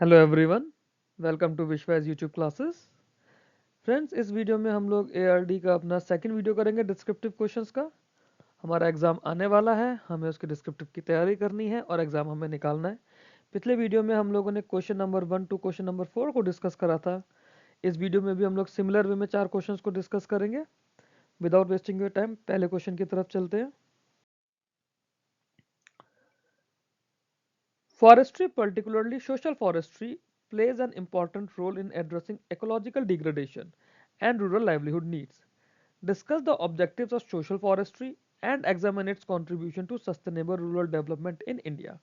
Hello everyone, welcome to विश्वास YouTube classes. Friends, इस video में हम लोग एआरडी का अपना सेकंड वीडियो करेंगे डिस्क्रिप्टिव क्वेश्चंस का। हमारा एग्जाम आने वाला है, हमें उसके डिस्क्रिप्टिव की तैयारी करनी है और एग्जाम हमें निकालना है। पिछले वीडियो में हम लोगों ने question number 1 to question number 4 को डिस्कस करा था। इस वीडियो में भी हम लोग सिमिलर वे में 4 क्वेश्चंस को डिस्कस करेंगे। विदाउट वेस्टिंग योर टाइम पहले क्वेश्चन की तरफ चलते हैं। Forestry, particularly social forestry, plays an important role in addressing ecological degradation and rural livelihood needs. Discuss the objectives of social forestry and examine its contribution to sustainable rural development in India.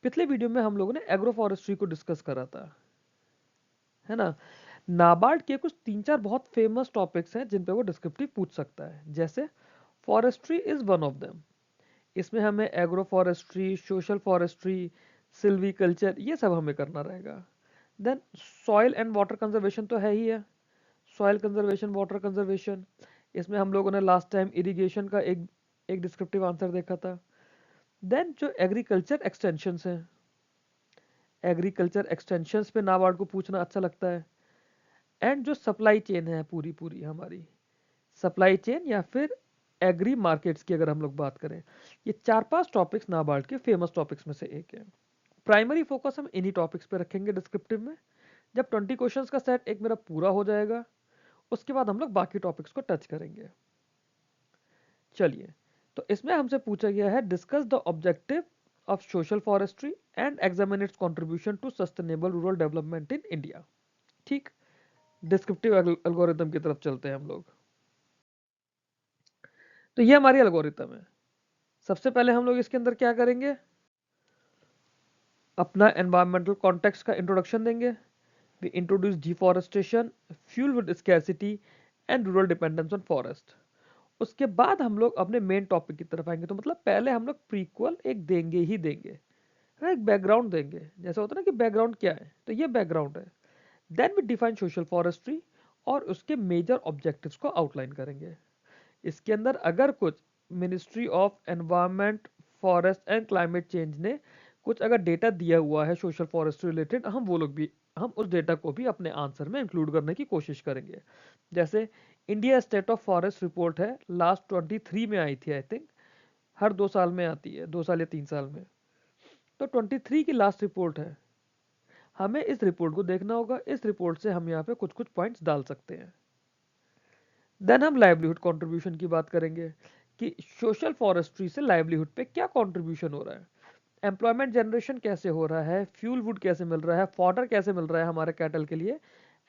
पिछले video में हम लोगों ने agro forestry को discuss करा था, है ना। नाबार्ड के कुछ 3-4 बहुत फेमस टॉपिक्स हैं जिन पे वो डिस्क्रिप्टिव पूछ सकता है, जैसे forestry is one of them. इसमें हमें agro forestry, social forestry, silviculture, ये सब हमें करना रहेगा। Then soil and water conservation तो है ही है। सॉइल कंजर्वेशन, वाटर कंजर्वेशन, इसमें हम लोगों ने लास्ट टाइम इरिगेशन का एक डिस्क्रिप्टिव आंसर देखा था। देन जो एग्रीकल्चर एक्सटेंशंस हैं, एग्रीकल्चर एक्सटेंशंस पे नाबार्ड को पूछना अच्छा लगता है। एंड जो सप्लाई चेन है पूरी पूरी हमारी, सप्लाई चेन या फिर एग्री मार्केट्स की अगर हम लोग बात करें, ये 4-5 टॉपिक्स नाबार्ड के फेमस टॉपिक्स में से एक है। प्राइमरी फोकस हम इन्हीं टॉपिक्स पे रखेंगे डिस्क्रिप्टिव में। जब 20 क्वेश्चंस का सेट एक मेरा पूरा हो जाएगा, उसके बाद हम लोग बाकी टॉपिक्स को टच करेंगे। चलिए, तो इसमें हमसे पूछा गया है discuss the objective of social forestry and examine its contribution to sustainable rural development in India. ठीक, डिस्क्रिप्टिव एल्गोरिथम की तरफ चलते हैं हम लोग। तो ये हमारी एल्गोरिथम है। सबसे पहले हम लोग इसके अंदर क्या करेंगे, अपना एनवायरमेंटल कॉन्टेक्स्ट का इंट्रोडक्शन देंगे। We introduce deforestation, fuel with scarcity and rural dependence on forest. उसके बाद हम लोग अपने मेन टॉपिक की तरफ आएंगे। तो मतलब पहले हम लोग प्रीक्वल एक देंगे ही देंगे, है ना, एक बैकग्राउंड देंगे। जैसा होता है ना कि बैकग्राउंड क्या है, तो ये बैकग्राउंड है। Then we define social forestry और उसके मेजर ऑब्जेक्टिव्स को आउटलाइन करेंगे। इसके अंदर अगर कुछ ministry of environment, forest and climate change ने कुछ अगर डेटा दिया हुआ है सोशल फॉरेस्ट रिलेटेड, हम उस डेटा को भी अपने आंसर में इंक्लूड करने की कोशिश करेंगे। जैसे India state of forest report है, लास्ट 23 में आई थी आई थिंक। हर 2 साल में आती है, 2 साल या 3 साल में। तो 23 की लास्ट रिपोर्ट है, हमें इस रिपोर्ट को देखना होगा। इस रिपोर्ट से हम यहाँ पे कुछ कुछ पॉइंट्स डाल सकते हैं। देन हम लाइवलीहुड कंट्रीब्यूशन की बात करेंगे कि सोशल फॉरेस्ट्री से लाइवलीहुड पे क्या कंट्रीब्यूशन हो रहा है, एम्प्लॉयमेंट जनरेशन कैसे हो रहा है, फ्यूल वुड कैसे मिल रहा है, फॉडर कैसे मिल रहा है हमारे कैटल के लिए,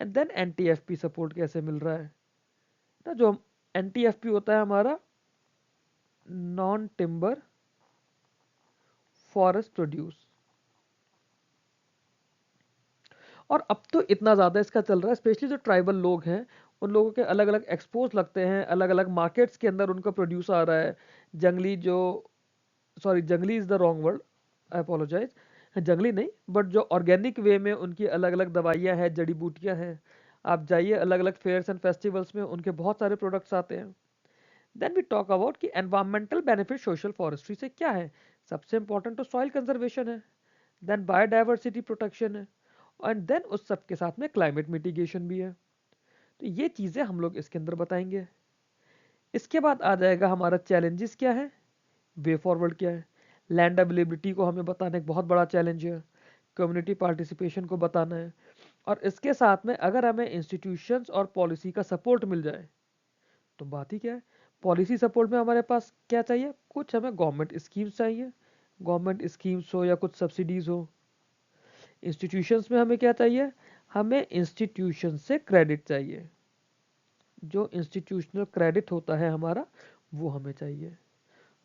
एंड देन एनटीएफपी सपोर्ट कैसे मिल रहा है ना। जो एनटीएफपी होता है हमारा नॉन टिम्बर फॉरेस्ट प्रोड्यूस। और अब तो इतना ज़्यादा इसका चल रहा है, स्पेशली जो ट्राइबल लोग हैं उन लोगों के अलग अलग एक्सपोज लगते हैं, अलग अलग मार्केट्स के अंदर उनका प्रोड्यूस आ रहा है। जंगली जो, सॉरी जंगली is the wrong word, I apologise. जंगली नहीं, बट जो ऑर्गेनिक वे में उनकी अलग अलग दवाइयाँ हैं, जड़ी बूटियाँ हैं। आप जाइए अलग अलग फेयर्स एंड फेस्टिवल्स में, उनके बहुत सारे प्रोडक्ट्स आते हैं। देन वी टॉक अबाउट कि एनवायरमेंटल बेनिफिट सोशल फॉरेस्ट्री से क्या है। सबसे इंपॉर्टेंट तो सॉइल कंजर्वेशन है, देन बायोडाइवर्सिटी प्रोटेक्शन है, एंड देन उस सब के साथ में क्लाइमेट मिटिगेशन भी है। तो ये चीज़ें हम लोग इसके अंदर बताएंगे। इसके बाद आ जाएगा हमारा चैलेंजेस क्या है, वे फॉरवर्ड क्या है। लैंड अवेलेबिलिटी को हमें बताना एक बहुत बड़ा चैलेंज है, कम्युनिटी पार्टिसिपेशन को बताना है, और इसके साथ में अगर हमें इंस्टीट्यूशंस और पॉलिसी का सपोर्ट मिल जाए तो बात ही क्या है। पॉलिसी सपोर्ट में हमारे पास क्या चाहिए, कुछ हमें गवर्नमेंट स्कीम्स चाहिए, गवर्नमेंट स्कीम्स हो या कुछ सब्सिडीज हो। इंस्टीट्यूशंस में हमें क्या चाहिए, हमें इंस्टीट्यूशन से क्रेडिट चाहिए। जो इंस्टीट्यूशनल क्रेडिट होता है हमारा, वो हमें चाहिए।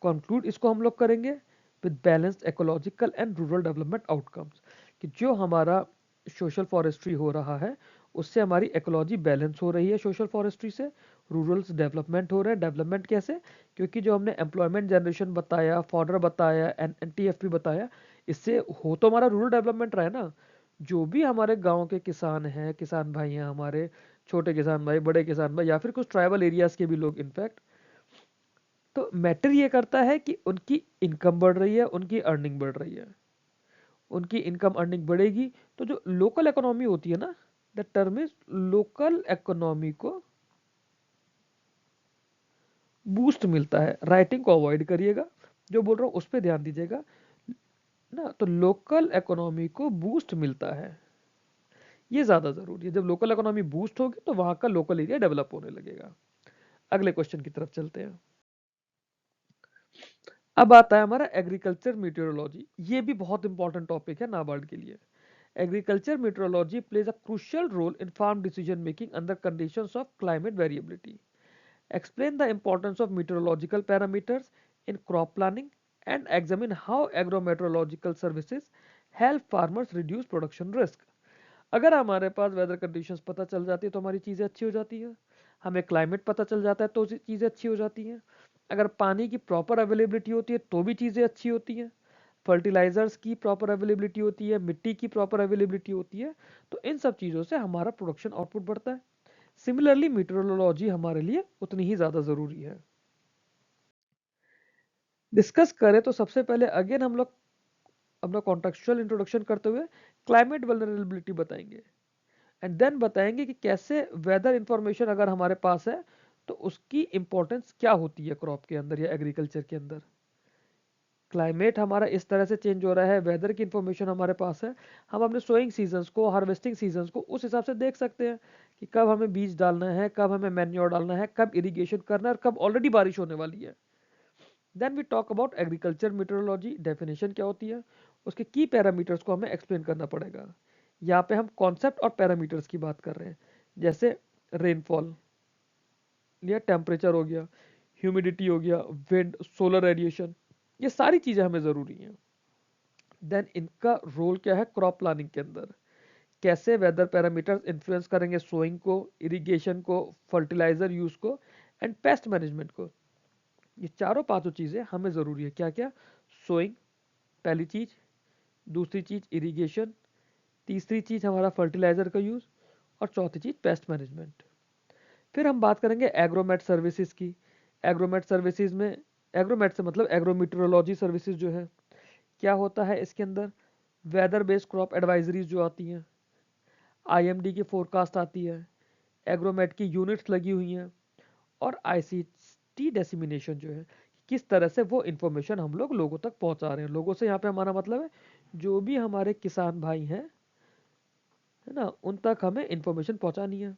कंक्लूड इसको हम लोग करेंगे with balanced ecological and rural development outcomes, कि जो हमारा सोशल फॉरेस्ट्री हो रहा है उससे हमारी इकोलॉजी बैलेंस हो रही है, सोशल फॉरेस्ट्री से रूरल डेवलपमेंट हो रहा है। डेवलपमेंट कैसे, क्योंकि जो हमने एम्प्लॉयमेंट जनरेशन बताया, फॉडर बताया, एनटीएफपी बताया, इससे हो तो हमारा रूरल डेवलपमेंट रहा है ना। जो भी हमारे गांव के किसान हैं, किसान भाई हैं हमारे, छोटे किसान भाई, बड़े किसान भाई, या फिर कुछ ट्राइबल एरियाज के भी लोग इनफैक्ट, तो मैटर ये करता है कि उनकी इनकम बढ़ रही है, उनकी अर्निंग बढ़ रही है। उनकी इनकम अर्निंग बढ़ेगी। तो जो लोकल इकोनॉमी होती है ना, the term is local economy को बूस्ट मिलता है। राइटिंग को अवॉइड करिएगा, जो बोल रहा हूँ उस पर ध्यान दीजिएगा ना। तो लोकल इकोनॉमी को बूस्ट मिलता है, ये ज़्यादा ज़रूरी है। जब लोकल इकोनॉमी बूस्ट होगी तो वहाँ का लोकल एरिया डेवलप होने लगेगा। अगले क्वेश्चन की तरफ चलते हैं। अब आता है हमारा एग्रीकल्चर मीटेरोलॉजी। ये भी बहुत इंपॉर्टेंट टॉपिक है नाबार्ड के लिए। Agriculture meteorology plays a crucial role in farm decision making under conditions of climate variability. Explain the importance of meteorological parameters in crop planning and examine how agrometeorological services help farmers reduce production risk. अगर हमारे पास weather conditions पता चल जाती है तो हमारी चीज़ें अच्छी हो जाती हैं। हमें क्लाइमेट पता चल जाता है तो चीज़ें अच्छी हो जाती हैं। अगर पानी की प्रॉपर अवेलेबिलिटी होती है तो भी चीज़ें अच्छी होती हैं। फर्टिलाइजर्स की प्रॉपर अवेलेबिलिटी होती है, मिट्टी की प्रॉपर अवेलेबिलिटी होती है, तो इन सब चीज़ों से हमारा प्रोडक्शन आउटपुट बढ़ता है। सिमिलरली मीटरोलॉजी हमारे लिए उतनी ही ज़्यादा ज़रूरी है। डिस्कस करें तो सबसे पहले अगेन हम लोग अपना कॉन्टेक्चुअल इंट्रोडक्शन करते हुए क्लाइमेट वल्नरेबिलिटी बताएंगे, एंड देन बताएंगे कि कैसे वेदर इंफॉर्मेशन अगर हमारे पास है तो उसकी इंपॉर्टेंस क्या होती है क्रॉप के अंदर या एग्रीकल्चर के अंदर। क्लाइमेट हमारा इस तरह से चेंज हो रहा है, वेदर की इंफॉर्मेशन हमारे पास है, हम अपने सोइंग सीजन्स को, हार्वेस्टिंग सीजन्स को उस हिसाब से देख सकते हैं कि कब हमें बीज डालना है, कब हमें मैन्योर डालना है, कब इरिगेशन करना है और कब ऑलरेडी बारिश होने वाली है। Then we talk about agriculture meteorology, definition क्या होती है, उसके की पैरामीटर्स को हमें एक्सप्लेन करना पड़ेगा। यहाँ पे हम कॉन्सेप्ट और पैरामीटर्स की बात कर रहे हैं, जैसे रेनफॉल या टेम्परेचर हो गया, ह्यूमिडिटी हो गया, विंड, सोलर रेडिएशन, ये सारी चीज़ें हमें ज़रूरी हैं। देन इनका रोल क्या है क्रॉप प्लानिंग के अंदर, कैसे वेदर पैरामीटर्स इन्फ्लुएंस करेंगे सोइंग को, इरिगेशन को, फर्टिलाइजर यूज को एंड पेस्ट मैनेजमेंट को। ये चारों पांचों चीज़ें हमें ज़रूरी है। क्या क्या? सोइंग पहली चीज़, दूसरी चीज़ इरिगेशन, तीसरी चीज़ हमारा फर्टिलाइजर का यूज़ और चौथी चीज़ पेस्ट मैनेजमेंट। फिर हम बात करेंगे एग्रोमेट सर्विसेज की। एग्रोमेट सर्विसेज में, एग्रोमेट से मतलब एग्रोमीटरोलॉजी सर्विसेज जो है, क्या होता है इसके अंदर, वेदर बेस्ड क्रॉप एडवाइजरीज जो आती हैं, आईएमडी की फोरकास्ट आती है, एग्रोमेट की यूनिट्स लगी हुई हैं और आईसीटी डेसिमिनेशन जो है, किस तरह से वो इन्फॉर्मेशन हम लोग लोगों तक पहुंचा रहे हैं। लोगों से यहाँ पे हमारा मतलब है जो भी हमारे किसान भाई हैं, है ना, उन तक हमें इन्फॉर्मेशन पहुंचानी है।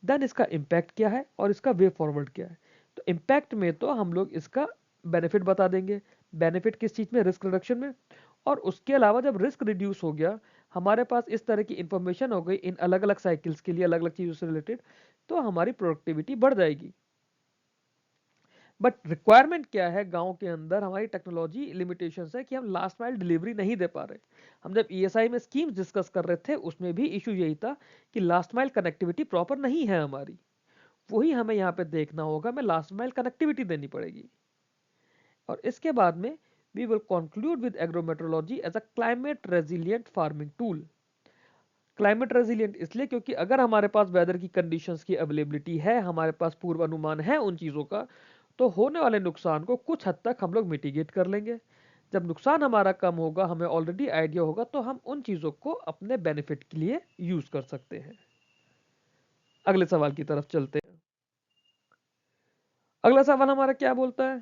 देन इसका इम्पैक्ट क्या है और इसका वे फॉरवर्ड क्या है। तो इम्पैक्ट में तो हम लोग इसका बेनिफिट बता देंगे। बेनिफिट किस चीज़ में? रिस्क रिडक्शन में। और उसके अलावा जब रिस्क रिड्यूस हो गया, हमारे पास इस तरह की इंफॉर्मेशन हो गई इन अलग अलग साइकिल्स के लिए, अलग अलग चीज़ों से रिलेटेड, तो हमारी प्रोडक्टिविटी बढ़ जाएगी। बट रिक्वायरमेंट क्या है, गांव के अंदर हमारी टेक्नोलॉजी लिमिटेशंस है कि हम लास्ट माइल डिलीवरी नहीं दे पा रहे। हम जब ईएसआई में स्कीम्स डिस्कस कर रहे थे उसमें भी इशू यही था कि लास्ट माइल कनेक्टिविटी प्रॉपर नहीं है हमारी। वही हमें यहाँ पे देखना होगा, हमें लास्ट माइल कनेक्टिविटी देनी पड़ेगी। और इसके बाद में we will conclude with agrometeorology as a climate resilient farming tool. Climate resilient इसलिए क्योंकि अगर हमारे पास वेदर की कंडीशंस की अवेलेबिलिटी है, हमारे पास पूर्व अनुमान है उन चीज़ों का, तो होने वाले नुकसान को कुछ हद तक हम लोग मिटिगेट कर लेंगे। जब नुकसान हमारा कम होगा, हमें ऑलरेडी आइडिया होगा, तो हम उन चीज़ों को अपने बेनिफिट के लिए यूज़ कर सकते हैं। अगले सवाल की तरफ चलते हैं। अगला सवाल हमारा क्या बोलता है,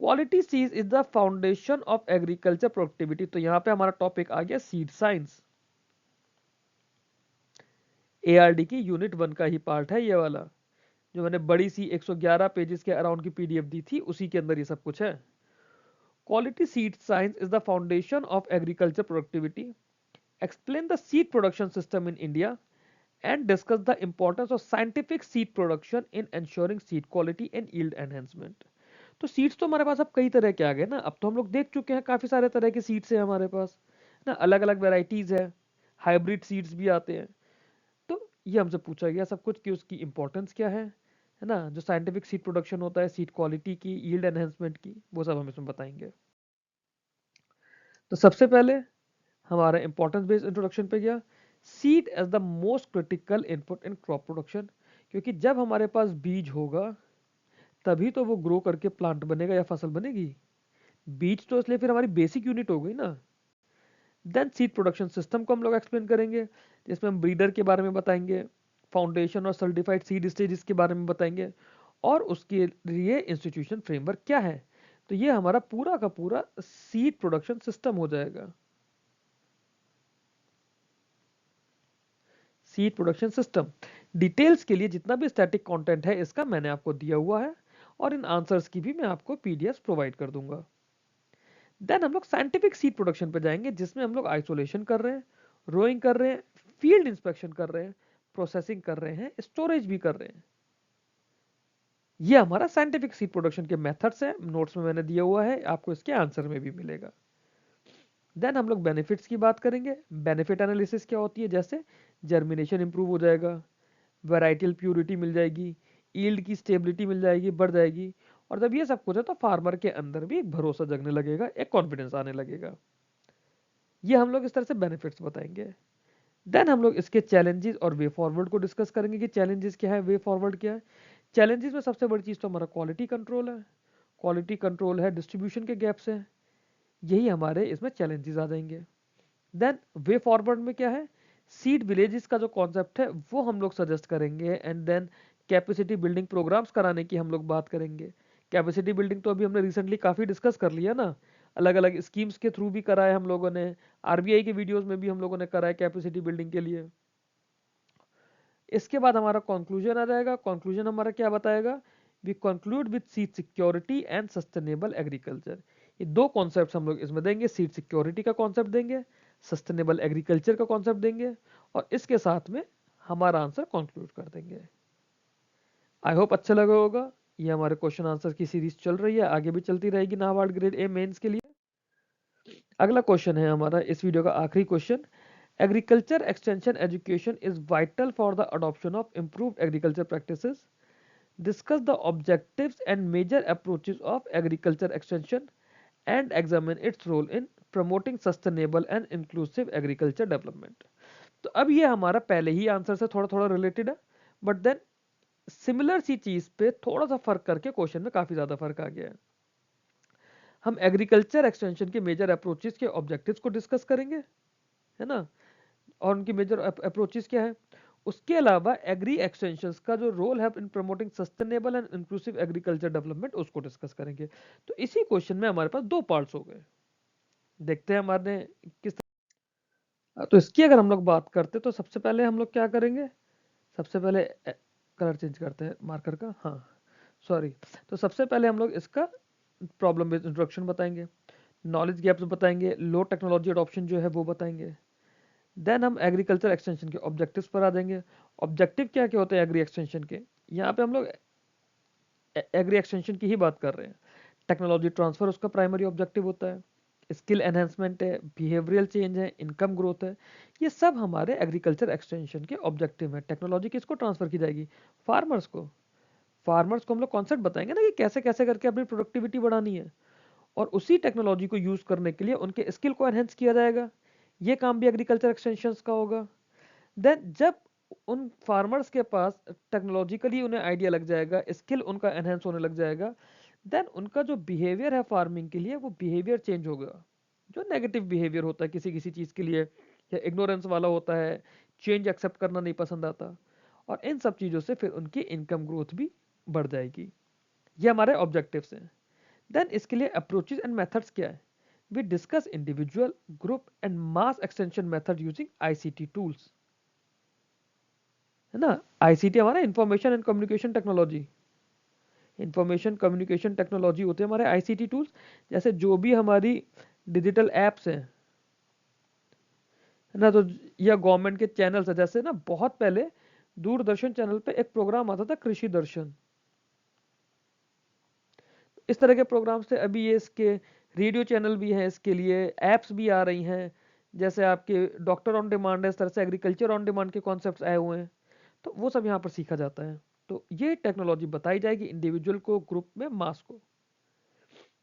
quality seed is the foundation of agriculture productivity. तो यहाँ पे हमारा टॉपिक आ गया सीड साइंस। एआरडी की यूनिट 1 का ही पार्ट है ये वाला, जो मैंने बड़ी सी 111 पेजेस के अराउंड की पीडीएफ दी थी, उसी के अंदर ये सब कुछ है। Quality seed science is the foundation of agriculture productivity. Explain the seed production system in India and discuss the importance of scientific seed production in ensuring seed quality and yield enhancement. तो seeds तो हमारे पास अब कई तरह के आ गए ना, अब तो हम लोग देख चुके हैं काफी सारे तरह के सीड्स हैं हमारे पास ना, अलग अलग वेराइटीज है, हाइब्रिड सीड्स भी आते हैं। तो ये हमसे पूछा गया सब कुछ कि उसकी इंपॉर्टेंस क्या है ना, जो साइंटिफिक सीड प्रोडक्शन होता है, सीड क्वालिटी की, यील्ड एनहेंसमेंट की, वो सब हम इसमें बताएंगे। तो सबसे पहले हमारा इंपॉर्टेंस बेस्ड इंट्रोडक्शन पे गया, seed as the most critical input in crop production. क्योंकि जब हमारे पास बीज होगा तभी तो वो ग्रो करके प्लांट बनेगा या फसल बनेगी। बीज तो इसलिए फिर हमारी बेसिक यूनिट हो गई ना। देन सीड प्रोडक्शन सिस्टम को हम लोग एक्सप्लेन करेंगे, जिसमें हम ब्रीडर के बारे में बताएंगे, फाउंडेशन और सर्टिफाइड सीड स्टेजेस के बारे में बताएंगे, और उसके लिए इंस्टीट्यूशन फ्रेमवर्क क्या है। तो ये हमारा पूरा का पूरा सीड प्रोडक्शन सिस्टम हो जाएगा। सीड प्रोडक्शन सिस्टम डिटेल्स के लिए जितना भी स्टैटिक कंटेंट है इसका मैंने आपको दिया हुआ है, और इन आंसर्स की भी मैं आपको पीडीएफ प्रोवाइड कर दूंगा। देन हम लोग साइंटिफिक सीड प्रोडक्शन पे जाएंगे, जिसमें हम लोग आइसोलेशन कर रहे हैं, रोइंग कर रहे हैं, फील्ड इंस्पेक्शन कर रहे हैं, प्रोसेसिंग कर रहे हैं, स्टोरेज भी कर रहे हैं। ये हमारा साइंटिफिक सीड प्रोडक्शन के मेथड्स हैं, नोट्स में मैंने दिया हुआ है, आपको इसके आंसर में भी मिलेगा। देन हम लोग बेनिफिट्स की बात करेंगे। बेनिफिट एनालिसिस क्या होती है, जैसे जर्मिनेशन इंप्रूव हो जाएगा, वैराइटल प्यूरिटी मिल जाएगी, ईल्ड की स्टेबिलिटी मिल जाएगी, बढ़ जाएगी, और जब ये सब कुछ है तो फार्मर के अंदर भी एक भरोसा जगने लगेगा, एक कॉन्फिडेंस आने लगेगा। ये हम लोग इस तरह से बेनिफिट्स बताएंगे। देन हम लोग इसके चैलेंजेस और वे फॉरवर्ड को डिस्कस करेंगे कि चैलेंजेस क्या है, वे फॉरवर्ड क्या है। चैलेंजेस में सबसे बड़ी चीज़ तो हमारा क्वालिटी कंट्रोल है, क्वालिटी कंट्रोल है, डिस्ट्रीब्यूशन के गैप्स हैं, यही हमारे इसमें चैलेंजेस आ जाएंगे। देन वे फॉरवर्ड में क्या है, सीड विलेजेस का जो कॉन्सेप्ट है वो हम लोग सजेस्ट करेंगे, and then capacity building programs कराने की हम लोग बात करेंगे। कैपेसिटी बिल्डिंग तो अभी हमने रिसेंटली काफ़ी डिस्कस कर लिया ना, अलग अलग स्कीम्स के थ्रू भी करा है हम लोगों ने, आरबीआई के वीडियोस में भी हम लोगों ने करा है कैपेसिटी बिल्डिंग के लिए। इसके बाद हमारा कंक्लूजन आ जाएगा। कंक्लूजन हमारा क्या बताएगा, we conclude with seed security and sustainable agriculture. ये दो कॉन्सेप्ट हम लोग इसमें देंगे, सीड सिक्योरिटी का कॉन्सेप्ट देंगे, सस्टेनेबल एग्रीकल्चर का कॉन्सेप्ट देंगे, और इसके साथ में हमारा आंसर कंक्लूड कर देंगे। आई होप अच्छा लगा होगा। ये हमारे क्वेश्चन आंसर की सीरीज चल रही है, आगे भी चलती रहेगी नाबार्ड ग्रेड ए मेंस के लिए। अगला क्वेश्चन है हमारा इस वीडियो का आखिरी question, agriculture extension education is vital for the adoption of improved agriculture practices. Discuss the objectives and major approaches of agriculture extension and examine its role in promoting sustainable and inclusive agriculture development। तो अब ये हमारा पहले ही answer से थोड़ा थोड़ा related है, but then similar सी चीज पे थोड़ा सा फर्क करके क्वेश्चन में काफी ज्यादा फर्क आ गया है। हम एग्रीकल्चर एक्सटेंशन के मेजर अप्रोचेस के ऑब्जेक्टिव्स को डिस्कस करेंगे, है ना, और उनकी मेजर अप्रोचेस क्या है। उसके अलावा एग्री एक्सटेंशंस का जो रोल है इन promoting sustainable and inclusive agriculture development उसको डिस्कस करेंगे। तो इसी क्वेश्चन में हमारे पास दो पार्ट्स हो गए, देखते हैं हमारे किस तो इसकी अगर हम लोग बात करते तो सबसे पहले हम लोग क्या करेंगे, सबसे पहले कलर चेंज करते हैं मार्कर का, हाँ सॉरी। तो सबसे पहले हम लोग इसका प्रॉब्लम बेस्ड इंट्रोडक्शन बताएंगे, नॉलेज गैप्स बताएंगे, लो टेक्नोलॉजी अडॉप्शन जो है वो बताएंगे। देन हम एग्रीकल्चर एक्सटेंशन के ऑब्जेक्टिव्स पर आ जाएंगे। ऑब्जेक्टिव क्या क्या होते हैं एग्री एक्सटेंशन के, यहाँ पे हम लोग एग्री एक्सटेंशन की ही बात कर रहे हैं। टेक्नोलॉजी ट्रांसफर उसका प्राइमरी ऑब्जेक्टिव होता है, स्किल एनहेंसमेंट है, बिहेवियरल चेंज है, इनकम ग्रोथ है, ये सब हमारे एग्रीकल्चर एक्सटेंशन के ऑब्जेक्टिव है। टेक्नोलॉजी किसको ट्रांसफर की जाएगी, फार्मर्स को। फार्मर्स को हम लोग कॉन्सेप्ट बताएंगे ना कि कैसे कैसे करके अपनी प्रोडक्टिविटी बढ़ानी है, और उसी टेक्नोलॉजी को यूज करने के लिए उनके स्किल को एनहेंस किया जाएगा। ये काम भी एग्रीकल्चर एक्सटेंशन का होगा। देन जब उन फार्मर्स के पास टेक्नोलॉजिकली उन्हें आइडिया लग जाएगा, स्किल उनका एनहेंस होने लग जाएगा, देन उनका जो बिहेवियर है फार्मिंग के लिए वो बिहेवियर चेंज होगा। जो नेगेटिव बिहेवियर होता है किसी किसी चीज़ के लिए, या इग्नोरेंस वाला होता है, चेंज एक्सेप्ट करना नहीं पसंद आता, और इन सब चीज़ों से फिर उनकी इनकम ग्रोथ भी बढ़ जाएगी। ये हमारे ऑब्जेक्टिव्स हैं। देन इसके लिए अप्रोचेज एंड मेथड्स क्या है, we discuss individual, group and mass extension method using ICT tools, है ना। आईसीटी हमारा information and communication technology, information communication technology होते हैं हमारे आईसीटी टूल्स। जैसे जो भी हमारी डिजिटल एप्स हैं, है ना, तो या गवर्नमेंट के चैनल्स है, जैसे ना बहुत पहले दूरदर्शन चैनल पे एक प्रोग्राम आता था कृषि दर्शन, इस तरह के प्रोग्राम से अभी ये इसके रेडियो चैनल भी हैं, इसके लिए एप्स भी आ रही हैं, जैसे आपके डॉक्टर ऑन डिमांड है, इस तरह से एग्रीकल्चर ऑन डिमांड के कॉन्सेप्ट्स आए हुए हैं, तो वो सब यहाँ पर सीखा जाता है। तो ये टेक्नोलॉजी बताई जाएगी इंडिविजुअल को, ग्रुप में, मास को।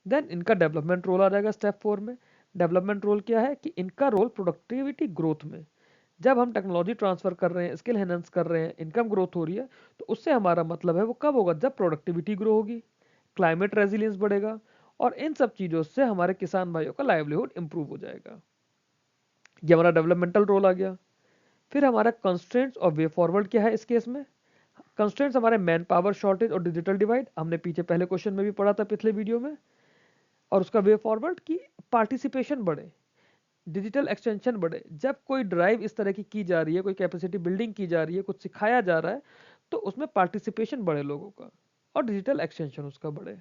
देन इनका डेवलपमेंट रोल आ जाएगा स्टेप 4 में। डेवलपमेंट रोल क्या है कि इनका रोल प्रोडक्टिविटी ग्रोथ में, जब हम टेक्नोलॉजी ट्रांसफर कर रहे हैं, स्किल एनहांस कर रहे हैं, इनकम ग्रोथ हो रही है, तो उससे हमारा मतलब है वो कब होगा, जब प्रोडक्टिविटी ग्रो होगी, क्लाइमेट रेजिलियंस बढ़ेगा, और इन सब चीज़ों से हमारे किसान भाइयों का लाइवलीहुड इंप्रूव हो जाएगा। ये हमारा डेवलपमेंटल रोल आ गया। फिर हमारा कंस्ट्रेंट्स और वे फॉरवर्ड क्या है इस केस में। कंस्ट्रेंट्स हमारे मैन पावर शॉर्टेज और डिजिटल डिवाइड, हमने पीछे पहले क्वेश्चन में भी पढ़ा था पिछले वीडियो में। और उसका वे फॉरवर्ड की पार्टिसिपेशन बढ़े, डिजिटल एक्सटेंशन बढ़े। जब कोई ड्राइव इस तरह की जा रही है, कोई कैपेसिटी बिल्डिंग की जा रही है, कुछ सिखाया जा रहा है, तो उसमें पार्टिसिपेशन बढ़े लोगों का और डिजिटल एक्सटेंशन उसका बढ़े।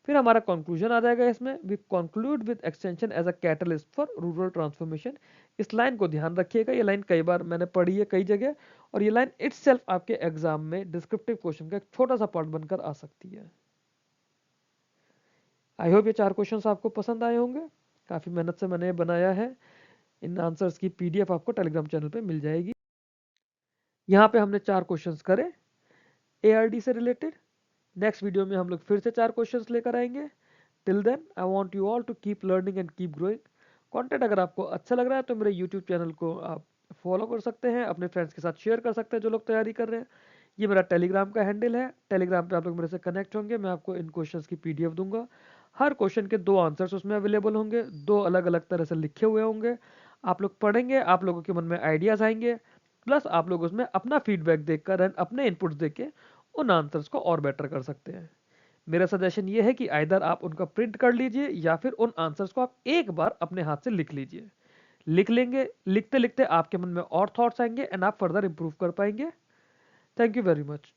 फिर हमारा कंक्लूजन आ जाएगा इसमें, we conclude with extension as a catalyst for rural transformation. इस लाइन को ध्यान रखिएगा, ये लाइन कई बार मैंने पढ़ी है कई जगह, और ये लाइन इटसेल्फ आपके एग्जाम में डिस्क्रिप्टिव क्वेश्चन का एक छोटा सा पार्ट बनकर आ सकती है। आई होप ये 4 क्वेश्चंस आपको पसंद आए होंगे, काफ़ी मेहनत से मैंने बनाया है। इन आंसर्स की पीडीएफ आपको टेलीग्राम चैनल पे मिल जाएगी। यहाँ पे हमने 4 क्वेश्चंस करे एआरडी से रिलेटेड। नेक्स्ट वीडियो में हम लोग फिर से 4 क्वेश्चंस लेकर आएंगे। Till then I want you all to keep learning and keep growing. Content अगर आपको अच्छा लग रहा है तो मेरे यूट्यूब चैनल को आप फॉलो कर सकते हैं, अपने फ्रेंड्स के साथ शेयर कर सकते हैं जो लोग तैयारी कर रहे हैं। ये मेरा टेलीग्राम का हैंडल है, टेलीग्राम पे आप लोग मेरे से कनेक्ट होंगे, मैं आपको इन क्वेश्चंस की पीडीएफ दूंगा। हर क्वेश्चन के 2 आंसर्स उसमें अवेलेबल होंगे, 2 अलग अलग तरह से लिखे हुए होंगे। आप लोग पढ़ेंगे, आप लोगों के मन में आइडियाज आएंगे, प्लस आप लोग उसमें अपना फीडबैक देकर एंड अपने इनपुट्स देके उन आंसर्स को और बेटर कर सकते हैं। मेरा सजेशन ये है कि आइदर आप उनका प्रिंट कर लीजिए या फिर उन आंसर्स को आप एक बार अपने हाथ से लिख लीजिए। लिख लेंगे, लिखते लिखते आपके मन में और थॉट्स आएंगे एंड आप फर्दर इंप्रूव कर पाएंगे। Thank you very much.